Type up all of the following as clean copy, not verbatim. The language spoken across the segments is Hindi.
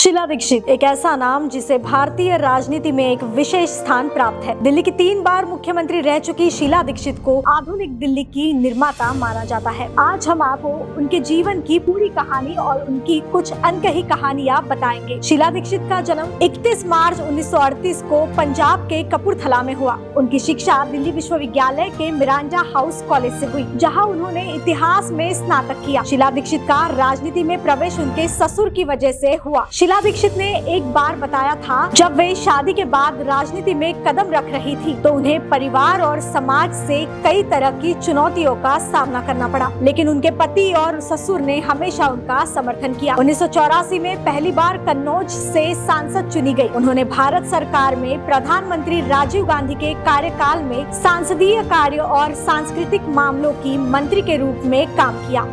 शीला दीक्षित एक ऐसा नाम जिसे भारतीय राजनीति में एक विशेष स्थान प्राप्त है। दिल्ली की 3 बार मुख्यमंत्री रह चुकी शीला दीक्षित को आधुनिक दिल्ली की निर्माता माना जाता है। आज हम आपको उनके जीवन की पूरी कहानी और उनकी कुछ अनकही कहानियां बताएंगे। शीला दीक्षित का जन्म 31 मार्च 1938 को पंजाब के कपूरथला में हुआ। उनकी शिक्षा दिल्ली विश्वविद्यालय के मिरांडा हाउस कॉलेज से हुई, जहाँ उन्होंने इतिहास में स्नातक किया। शीला दीक्षित का राजनीति में प्रवेश उनके ससुर की वजह से हुआ। शीला दीक्षित ने एक बार बताया था, जब वे शादी के बाद राजनीति में कदम रख रही थी तो उन्हें परिवार और समाज से कई तरह की चुनौतियों का सामना करना पड़ा, लेकिन उनके पति और ससुर ने हमेशा उनका समर्थन किया। 1984 में पहली बार कन्नौज से सांसद चुनी गई। उन्होंने भारत सरकार में प्रधानमंत्री राजीव गांधी के कार्यकाल में सांसदीय कार्य और सांस्कृतिक मामलों की मंत्री के रूप में काम किया।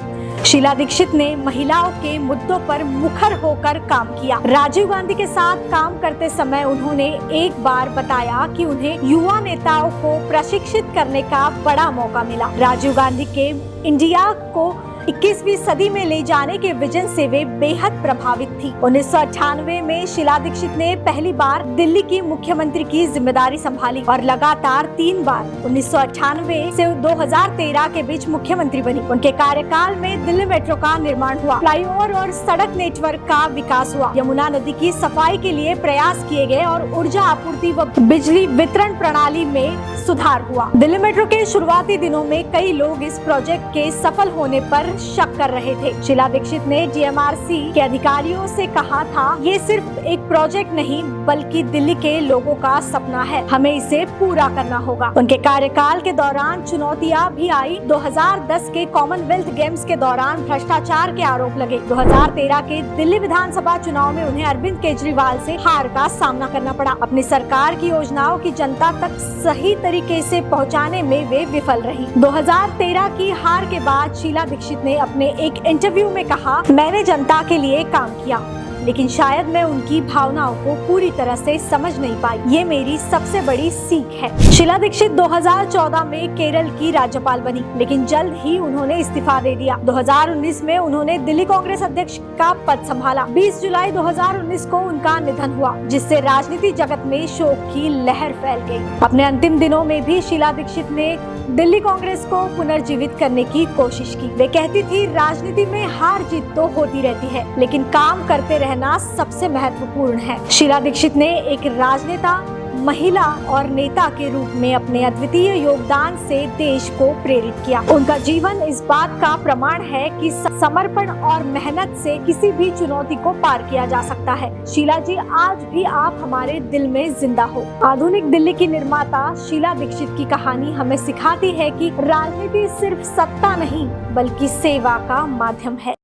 शीला दीक्षित ने महिलाओं के मुद्दों पर मुखर होकर काम किया। राजीव गांधी के साथ काम करते समय उन्होंने एक बार बताया कि उन्हें युवा नेताओं को प्रशिक्षित करने का बड़ा मौका मिला। राजीव गांधी के इंडिया को 21वीं सदी में ले जाने के विजन से वे बेहद प्रभावित थी। 1998 में शीला दीक्षित ने पहली बार दिल्ली की मुख्यमंत्री की जिम्मेदारी संभाली और लगातार 3 बार 1998 से 2013 के बीच मुख्यमंत्री बनी। उनके कार्यकाल में दिल्ली मेट्रो का निर्माण हुआ, फ्लाईओवर और सड़क नेटवर्क का विकास हुआ, यमुना नदी की सफाई के लिए प्रयास किए गए और ऊर्जा आपूर्ति व बिजली वितरण प्रणाली में सुधार हुआ। दिल्ली मेट्रो के शुरुआती दिनों में कई लोग इस प्रोजेक्ट के सफल होने पर शक कर रहे थे। शीला दीक्षित ने DMRC के अधिकारियों से कहा था, ये सिर्फ एक प्रोजेक्ट नहीं बल्कि दिल्ली के लोगों का सपना है, हमें इसे पूरा करना होगा। उनके कार्यकाल के दौरान चुनौतियां भी आई। 2010 के कॉमनवेल्थ गेम्स के दौरान भ्रष्टाचार के आरोप लगे। 2013 के दिल्ली विधानसभा चुनाव में उन्हें अरविंद केजरीवाल से हार का सामना करना पड़ा। अपनी सरकार की योजनाओं की जनता तक सही तरीके से पहुंचाने में वे विफल रही। 2013 की हार के बाद शीला दीक्षित ने अपने एक इंटरव्यू में कहा, मैंने जनता के लिए काम किया, लेकिन शायद मैं उनकी भावनाओं को पूरी तरह से समझ नहीं पाई। ये मेरी सबसे बड़ी सीख है। शीला दीक्षित 2014 में केरल की राज्यपाल बनी, लेकिन जल्द ही उन्होंने इस्तीफा दे दिया। 2019 में उन्होंने दिल्ली कांग्रेस अध्यक्ष का पद संभाला। 20 जुलाई 2019 को उनका निधन हुआ, जिससे राजनीति जगत में शोक की लहर फैल गई। अपने अंतिम दिनों में भी शीला दीक्षित ने दिल्ली कांग्रेस को पुनर्जीवित करने की कोशिश की। वे कहती थी, राजनीति में हार जीत तो होती रहती है, लेकिन काम करते रहना सबसे महत्वपूर्ण है। शीला दीक्षित ने एक राजनेता, महिला और नेता के रूप में अपने अद्वितीय योगदान से देश को प्रेरित किया। उनका जीवन इस बात का प्रमाण है कि समर्पण और मेहनत से किसी भी चुनौती को पार किया जा सकता है। शीला जी, आज भी आप हमारे दिल में जिंदा हो। आधुनिक दिल्ली की निर्माता शीला दीक्षित की कहानी हमें सिखाती है कि राजनीति सिर्फ सत्ता नहीं बल्कि सेवा का माध्यम है।